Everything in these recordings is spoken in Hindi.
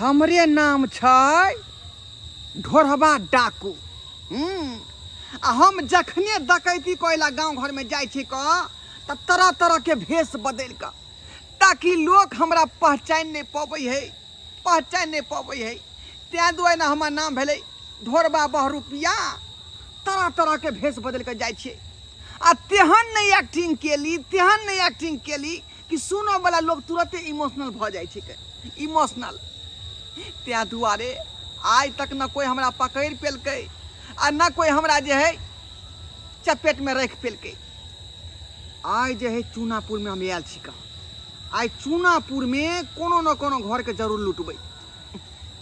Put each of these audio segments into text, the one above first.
हमरे नाम छै ढोरहबा डाकू। आ हम जखने डकैती कोइला गांव घर में जाय छी त तरह तरह के भेष बदल क, ताकि लोग हमरा पहचान नहीं पाबै है। तैं दुआरे न हमर नाम भेलै ढोरबा बहरूपिया। तरह तरह के भेष बदल के जाय छी आ तेहन नहीं एक्टिंग केली कि सुनो वाला लोग तुरंते इमोशनल भ जाय छै। इमोशनल तैं दुआरे आज तक न कोई हमरा पकड़ पेलकै आ न कोई हमरा जे है चपेट में रख पेलकै। आज जे है चूनापुर में हम आयल छी। आज चूनापुर में कोनो न कोनो घर के जरूर लुटबै।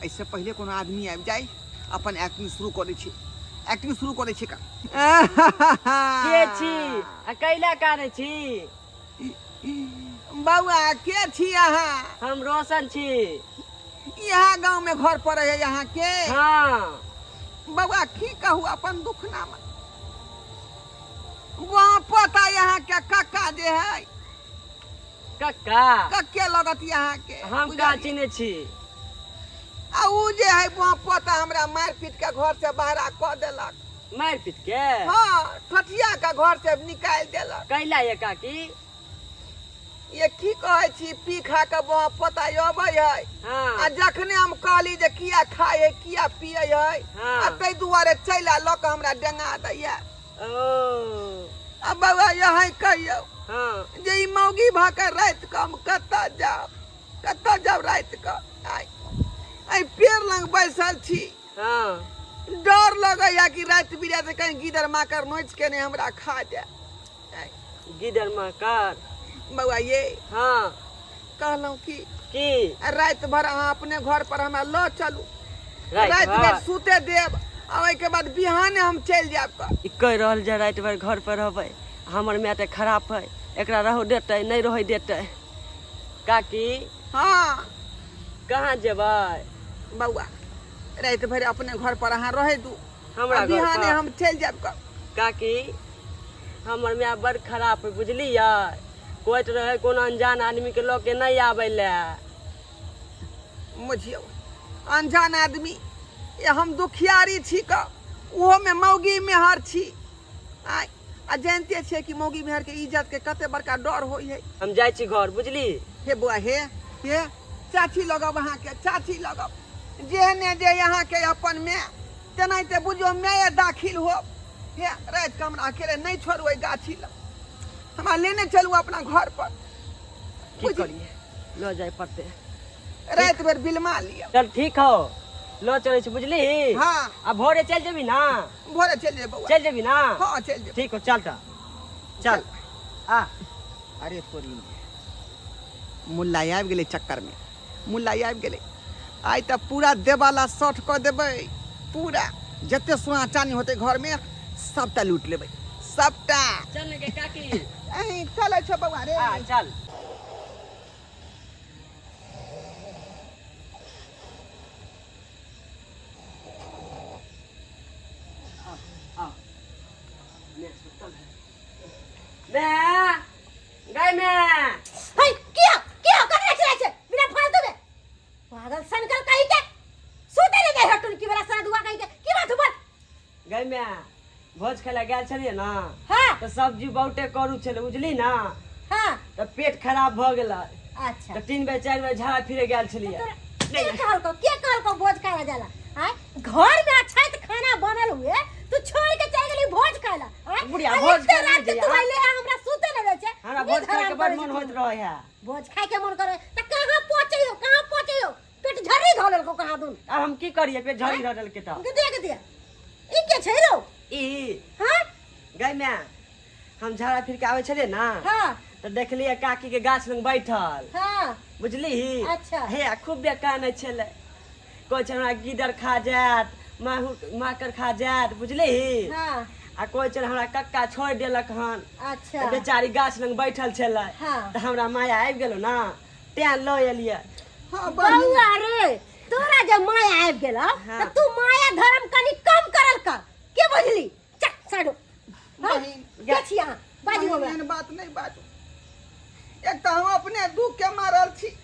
ऐसे पहले कोनो आदमी आबि जाए अपन एक्टिंग शुरू करे छी। का के छी अकेला काने छी? बउआ के छी अहाँ? हम रोशन छी। यहाँ गांव में घर पर है यहाँ के? हाँ। बउआ की कहू अपन दुखनामा। वहाँ पता यहाँ के कक्का जे है कक्का कक्के लगत यहाँ के हम का चिन्हे छी। आ उ जे है वहाँ पता हमरा मार पीट के घर से बाहर क देलक। मार पीट के? हाँ, ठठिया के घर से निकाल देलक। कैला ये काकी? ये की कहे छी पी खा के वहाँ पता अबै है। हाँ। आ जखने हम कहली जे किया खाए है किया पिए है हाँ। आ तै दुआरे चला ल के हमरा डेंगा दैया। ओ अब बाबा यहाँ कहियो हाँ जे ई मौगी भाकर रात के हम कत्ता जाब रात के। आई पेड़ लंग बैसल छी। हाँ डर लगैया कि रात बिरात कहीं गिदर माकर नोच के नहीं हमरा खा जाए। गिदर माकर बउआ ये हाँ कहलौं कि रात भर अहाँ अपने घर पर हमरा ल चलू। रात भर सुते देब आ ओइ के बाद बिहाने हम चल जाब। ई कह रहल जे रात भर घर पर रहबै। हमर माय त खराब है, एकरा रहो देतै नहीं रहो देतै। काकी हाँ कहाँ जेबै? बउआ रात भर अपने घर पर अहाँ रह दू, हमरा घर बिहाने पर? हम चल जाब। काकी हमर माय बड़ खराब है बुझलियै। कोई रहे कोनो अनजान आदमी के लोग के नहीं आबै ले। बुझियौ अनजान आदमी ये हम दुखियारी छी का उहो में मौगी मेहर छी। आ जानते छे कि मौगी मेहर के इज्जत के कते बड़का डर होई है। हम जाय छी घर बुझली। हे बुआ हे चाची लगब अहाँ के चाची लगब जेहने जे यहाँ के अपन में तेनाहिते बुझियो मैं दाखिल हो। हे रात के हमरा अकेले नहीं छोड़बै गाछी ल, हमरा लेने चलू अपना घर पर। की करिए लो जाय पड़ते रात भर बिलमा लिया। चल ठीक हो लो चले छी बुझली। हाँ अब भोरे चल जेबी ना? भोरे चल जे बउआ। चल जेबी ना? हाँ चल जे। ठीक हो चल त चल आ। अरे तोरी मुल्ला आबि गेलै चक्कर में। मुल्ला आबि गेलै आइ त पूरा देवाला शॉर्ट क देबै। पूरा जते सोना चानी होते घर में सबटा लूट लेबै सबटा। चल के काकी अहीं चलै छ बउआ रे। आ चल गाय में हाय किया करने चले बिना फालतू में पागल सनकल कहीं के सोते नहीं गए हटुन की बड़ा सारा दुआ कहीं के की बात बोल। गाय में भोज खेला गेल छलिए ना। हां तो सब्जी बहुते करू छले बुझली ना। हां तो पेट खराब भ गेला। अच्छा तो 3 बजे 4 बजे झाड़ा फिरे गेल छलिए। के कहल को भोज खाया जाला? हां घर में अच्छा से खाना बनल हुए तू छोड़ के चल गेली भोज खाला। हां बुढ़िया भोज खाए नहीं तू जाइए। पहले हमरा सुते न दे छे। हमरा भोज खाए के बड़ मन होत रहे है। भोज खाए के मन करे त कहां पहुंचे हो पेट झरी धरल को कहां दून। अब हम की करिए पेट झड़ी रटल के त के दिया ई के छै रो ई हां गाय में हम झाड़ा फिर के आवे छलिए ना। हां तो देखलिए काकी के गाछ लंग बैठल। हां बुझली। अच्छा। हे खूब बेकान छले कोई छ हमरा गिदर खा जात माकर खा जात बुझली। हां आ कोई चल हमरा कक्का छोड़ देलक हन। अच्छा तो बेचारी गाछ लंग बैठल छले। हाँ। तो हमरा माया आबि गेलो ना तें लो एलिए। हाँ बउआ रे तोरा जब माया आबि गेल हाँ। त तू माया धर्म कनी कम करल कर के बुझली। चक साडो बहिन गेछिया बाजू हमरा एहन बात नहीं बाजू। एक तो हम अपने दुख के मारल छी।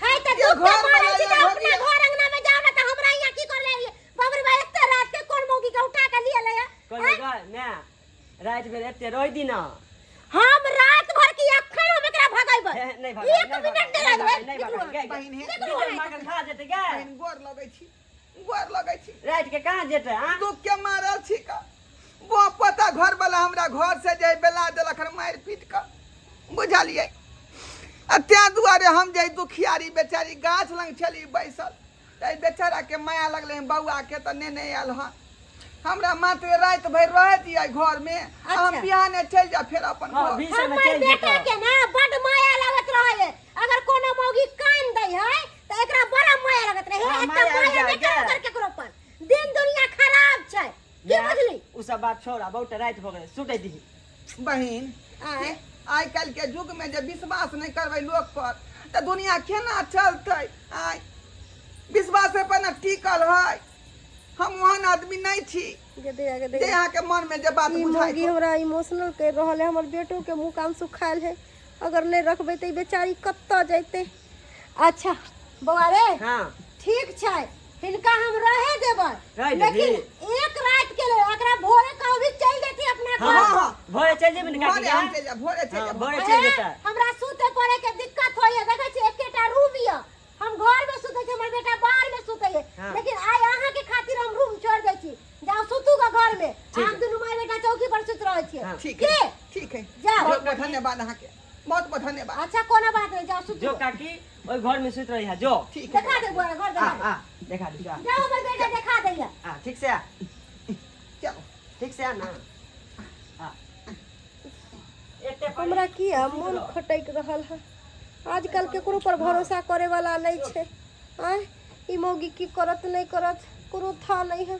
है त ये तू घर मारे छी वाला त अपना भगिया। घर अंगना रात में एते रोई दी ना हम रात भर की अखन हम एकरा भगाइब नहीं भाग एक मिनट दे नहीं भाग बहिन हे डीजल मार खा जेते गे बहिन गोर लगै छी रात के कहां जेते हां दुख के मारल छी का वो पता घर वाला हमरा घर से जे बेला देलक मार पीट का बुझलिए त्या दुआरे हम जे दुखियारी बेचारी गाछ लंग छली बैसल त बेचारा के माया लगले बउआ के त ने आयल हन हमरा मात्र रात भर रह दिया घर में हम बिहाने चल जा फिर अपन हां घर बीच में हमर चल बेटा जेते के ना बड माया लागत रहे अगर कोनो मौगी कान दई है त एकरा बड़ा माया लागत रहे हाँ, एकटा माया आ माया जाए बेटा क्या? करके करो पर दिन दुनिया खराब छै की बुझली उ सब बात छोड़ा बहुत रात भ गेल सुते दी बहिन आय आइ काल्हि के युग में जे विश्वास नहीं करबै लोग पर त दुनिया केना चलतै आइ विश्वास पर न टिकल है हम वहन आदमी नहीं छी गदे जे यहाँ के मन में जे बात बुझाई मौगी हमरा इमोशनल कर रहल है हमर बेटो के मुंह कान सुखायल है अगर नहीं रखबे त बेचारी कत्ता जैते अच्छा बउआ रे हां ठीक छै हिनका हम रहे देबै रह लेकिन देबही। एक रात के लिए एकरा भोरे कहो भी चल जेती अपना हां घर हां भोरे चल जेबे निकाल भोरे के हम चल जा भोरे चल जा भोरे चल जेता हमरा सुते पड़े के दिक्कत होय देखे छी एकेटा रूम ये हम घर में सुते छी हमर बेटा बाहर में सुते है हाँ। लेकिन आइ अहाँ के खातिर हम रूम छोड़ दै छी जाओ सुतू का घर में हम दुनू माय बेटा चौकी पर सुत रहे छी हाँ। ठीक की है ठीक है जाओ। बहुत बहुत धन्यवाद अहाँ के बहुत बहुत धन्यवाद अच्छा कोनो बात नहीं जाओ सुतू जो काकी ओई घर में सुत रही है जो ठीक है देखा दे बुआ घर आ देखा आ देखा दी जा जाओ हमर बेटा देखा दैया आ ठीक से आ चलो ठीक से आ ना आ एते पर हमरा किया मन खटक रहल है आजकल केकरो पर भरोसा करे वाला नहीं छे आय ई मौगी की करत नहीं करत कोनो था नहीं है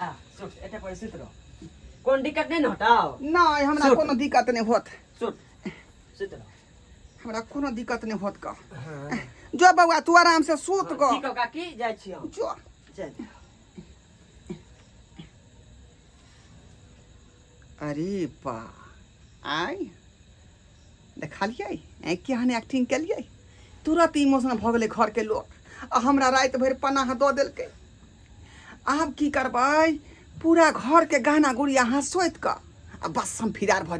आ सुत एते पर सुत रहो कोन दिक्कत नहीं न हटाओ नहीं हमरा सुत। कोनो दिक्कत नहीं होत सुत सुत रहो हमरा कोनो दिक्कत नहीं होत का हां जो बउआ तू आराम से सूत को ठीक हो काकी जाय छी हम जो चल अरे बा आई देखलिए ए केहन एक्टिंग केलिए तुरंत इमोशनल भ गेलै घर के लोग आ हमरा रात भर पनाह दऽ देलकै आब की करबै पूरा घर के गहना गुड़िया अहाँ सोति कऽ आ बस हम फिरार भऽ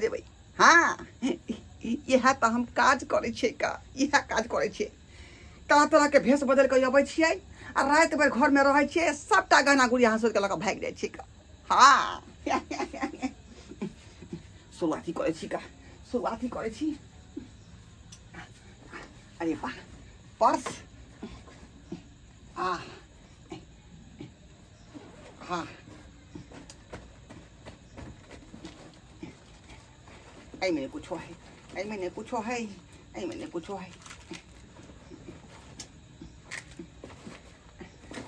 जेबै हाँ इएह तऽ हम काज करै छियै का इएह काज करै छियै तरह तरह के भेष बदल कऽ अबै छियै आ रात भर घर में रहै छियै सबटा गहना गुड़िया अहाँ सोति कऽ लऽ कऽ भागि जाइ छियै का हाँ शुरुआती करै छी का शुरुआती करै छी अरे वाह पर्स हाँ हाँ ऐ मैंने कुछ है ऐ मैंने कुछ है ऐ मैंने कुछ है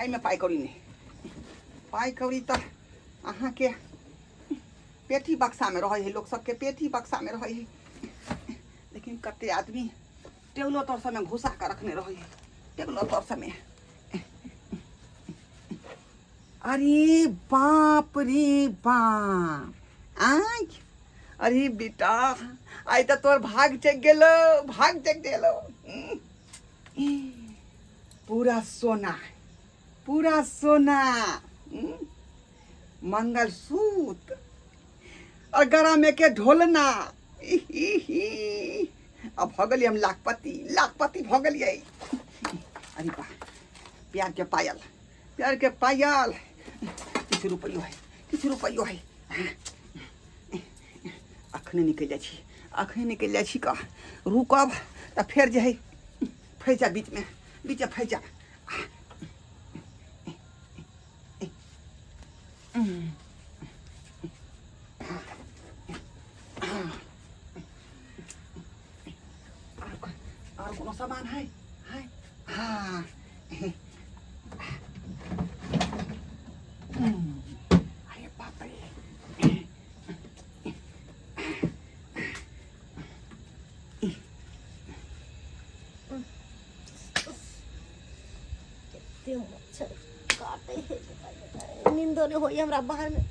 ऐ में पाई कौड़ी नहीं पाई कौड़ी तो अहाँ के पेटी बक्सा में रहे है लोग सबके पेटी बक्सा में रहे है लेकिन कते आदमी टेबलो तर समय घुसा कर रखने रहे है टेबलो तर समय अरे बाप रे बाप आय अरे बेटा आई तो तोर भाग चेक गेलो पूरा सोना मंगलसूत्र और गला में के ढोलना अब भ गेलियै हम लाखपति भ गेलियै अरे बा प्यार के पायल किछु रुपैयो है अखने निकल जाइ छी का रुकब तऽ फेर जे है फैजा बीच में फैजा और कोनो सामान है हाँ अरे बाप रे ते मच्छर काटे है नींदो ने होई हमरा बाहर में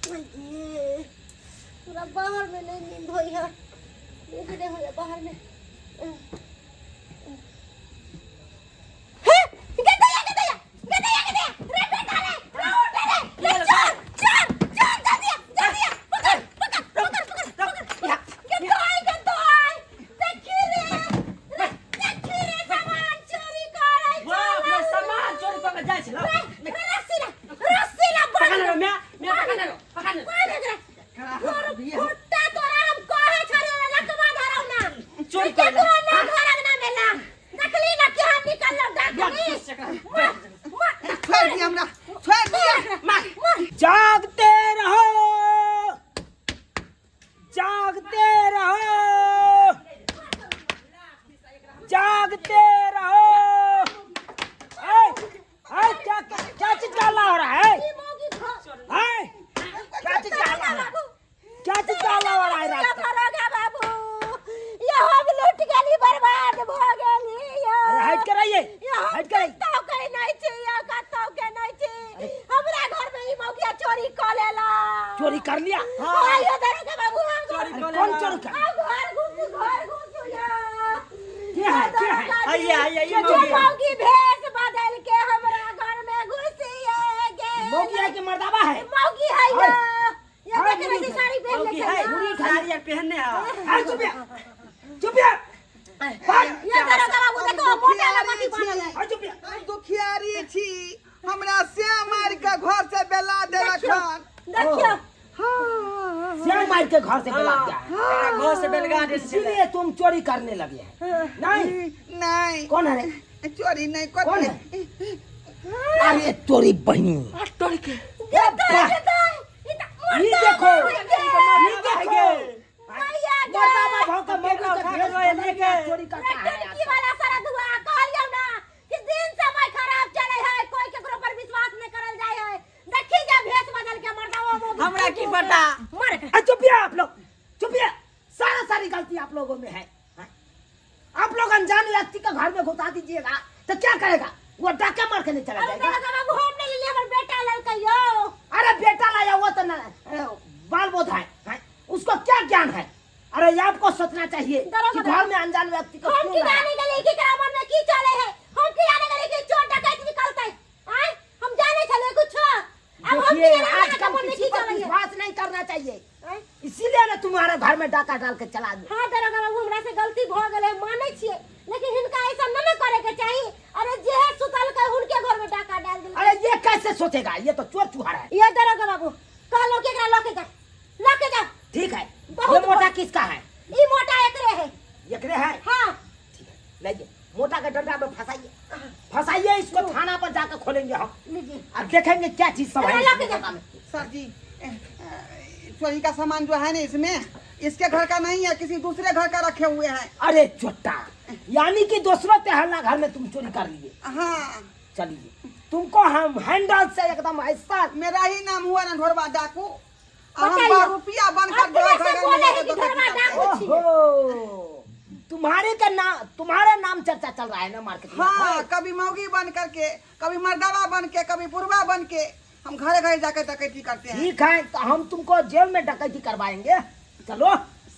ये पूरा बाहर में नहीं नींद होई है नींद नहीं होई बाहर में गदया जाइए हट के कत्तो के नहीं छी या कत्तो के नहीं छी हमरा घर में ई मौगिया चोरी क लेला चोरी कर लिया आइयो दरोगा बाबू चोरी कर कौन चोरी कर घर घुस या क्या है आइए आइए ये जो मौगी भेष बदल के हमरा घर में घुसी है गे मौगी है कि मर्दावा है मौगी है ये देख रही साड़ी पहन ले है साड़ी पहनने आ चुप या ये दरोगा बाबू देखो मोटा लमटी बनल है हम दुखियारी छी हमरा से मार के घर से बेला देलखन देखियो श्याम मार के घर से बुला दिया है घर से बेलगा दे इसीलिए तुम चोरी करने लगे हैं नहीं नहीं कौन है चोरी नहीं कौन करते है अरे चोरी बहनी टोरी के ये देखो मर्दावा भाव का मौगी का भेष बदल के चोरी करता है लड़की वाला सारा दुआ कहलियो ना कि दिन समय खराब चले है कोई केकरो पर विश्वास नहीं करल जाय है देखी जा भेष बदल के मर्दावा मौगी हमरा की पता मर चुपिया आप लोग चुपिया सारी गलती आप लोगों में है हाँ? आप लोग अनजान व्यक्ति का घर में घुसा दीजिएगा तो क्या करेगा वो डाका मार के नहीं चला जाएगा बाबू हम नहीं ले हमर बेटा ललकइयो अरे बेटा लाया वो तो बाल बोध है हाँ? उसको क्या ज्ञान है अरे ये आपको सोचना चाहिए कि घर में अनजान व्यक्ति को हम क्यों की लाया? जाने गले की ग्रामर में की चले है हम की जाने गले की चोर डकैत निकलते आए हम जाने चले कुछ अब हम की देखिए जाने आजकल गले किसी की पर चले है विश्वास नहीं करना चाहिए आए? इसीलिए ना तुम्हारे घर में डाका डाल के चला दो हाँ दरोगा बाबू हमरा से गलती भ गेले माने छिए लेकिन हिनका ऐसा न करे के चाहिए अरे जे है सुतल के हुनके घर में डाका डाल दिल अरे ये कैसे सोचेगा ये तो चोर चुहारा है ये दरोगा बाबू कहलो के एकरा लके जा ठीक है बहुत ये मोटा किसका है ई मोटा एकरे है एकरे है हां ठीक है लीजिए मोटा के डंडा में फंसाइए इसको थाना पर जाकर खोलेंगे हम लीजिए अब देखेंगे क्या चीज सब है अरे इस लके जा मोटा में। सर जी चोरी का सामान जो है ना इसमें इसके घर का नहीं है किसी दूसरे घर का रखे हुए हैं अरे चोटा यानी कि दूसरों के हल्ला घर में तुम चोरी कर लिए हाँ चलिए तुमको हम हैंडल से एकदम ऐसा मेरा ही नाम हुआ ना ढोरवा डाकू हम बताइए। रुपया बनकर अपने से बोले है कि घरवा डाकू छी ओहो तुम्हारे नाम चर्चा चल रहा है ना मार्केट में हाँ कभी मौगी बन करके कभी मर्दावा बन के कभी पुरवा बन के हम घरे घरे जाकर डकैती करते हैं ठीक है तो हम तुमको जेल में डकैती करवाएंगे चलो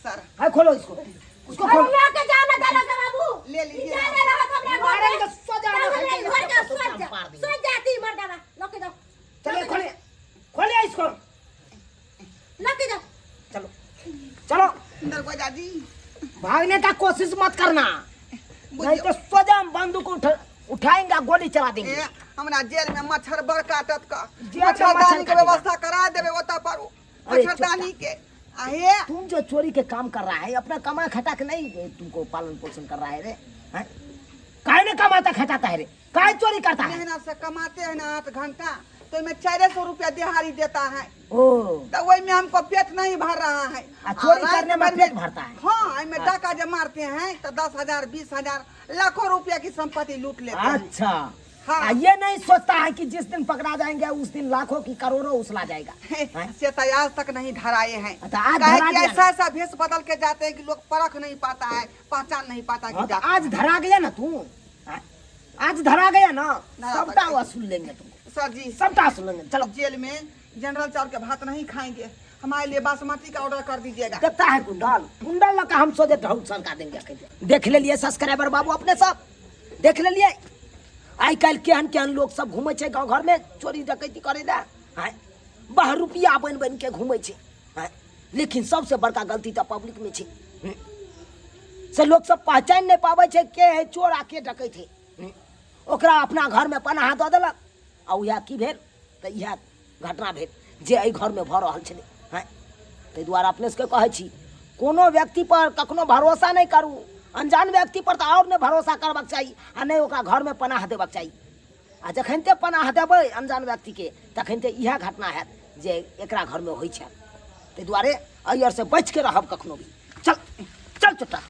सर है खोलो इसको उसको अरे खोलो लके जाना दरोगा बाबू ले लीजिए। जाने रहा हमरा घर मारेंगे, में सो जाना, घर फेंकेंगे, का उसको सोच तो मार देंगे। सोच जाती मर्दाना लके जाओ चलिए खोलिए खोलिए इसको लके जाओ चलो चलो दरवाजा जी भागने का कोशिश मत करना नहीं तो सोजा हम बंदूक उठाएंगे गोली चला देंगे हमरा जेल में मच्छर बड़ काटत का जेल में मच्छरदानी मच्छर के काटेगा। व्यवस्था करा देवे ओता पर अरे मच्छरदानी के आहे तुम जो चोरी के काम कर रहा है अपना कमा खटा के नहीं तुमको पालन पोषण कर रहा है रे हैं? काहे ने कमाता खटाता है रे काहे चोरी करता है मेहनत से कमाते हैं ना 8 घंटा तो में 400 रुपया दिहाड़ी देता है ओ तो वही में हमको पेट नहीं भर रहा है चोरी और करने में रात पेट भरता है हाँ इनमें डाका जब मारते हैं तो 10,000 20,000 लाखों रुपया की संपत्ति लूट लेते हैं अच्छा हाँ। ये नहीं सोचता है कि जिस दिन पकड़ा जाएंगे उस दिन लाखों की करोड़ों उछला जाएगा हैं? से तो आज तक नहीं धराए हैं अच्छा, आज काहे धरा कि दिया ऐसा ऐसा भेष बदल के जाते हैं कि लोग परख नहीं पाता है पहचान नहीं पाता कि हाँ, तो डाका आज धरा गया ना तू हैं? आज धरा गया ना धरा सबटा गया। वसूल लेंगे तुमको सर जी सबटा वसूल लेंगे चलो जेल में जनरल चावल के भात नहीं खाएंगे हमारे लिए बासमती का ऑर्डर कर दीजिएगा देता है कुंडल लगा हम सोचे ढाउट सरका देंगे देख ले लिए सब्सक्राइबर बाबू अपने सब देख ले लिए आई कल केहन केहन लोग सब घूमे छे गांव घर में चोरी डकैती करे ला हैं बाहर रुपया बन बन के घूमे छे हैं लेकिन सबसे बड़का गलती तो पब्लिक में छे से लोग सब पहचान नहीं पावे छे के है चोर आ के डकैत है ओकरा अपना घर में पनाह दऽ देलक आ उएह की भेल तऽ इएह घटना भेल जे एहि घर में भऽ रहल छलै हैं ताहि दुआरे अपने सबके कहै छी कोनो व्यक्ति पर कखनो भरोसा नहीं करू अनजान व्यक्ति पर तो और नहीं भरोसा करबाक चाहिए आ नहीं ओकरा घर में पनाह देबाक चाहिए आ जखनते पनाह देबै अनजान व्यक्ति के तखनते इएह घटना हैत जे एकरा घर में होइ छै ताहि दुआरे एहि आर से बच के रहब कखनो भी चल चल चुट्टा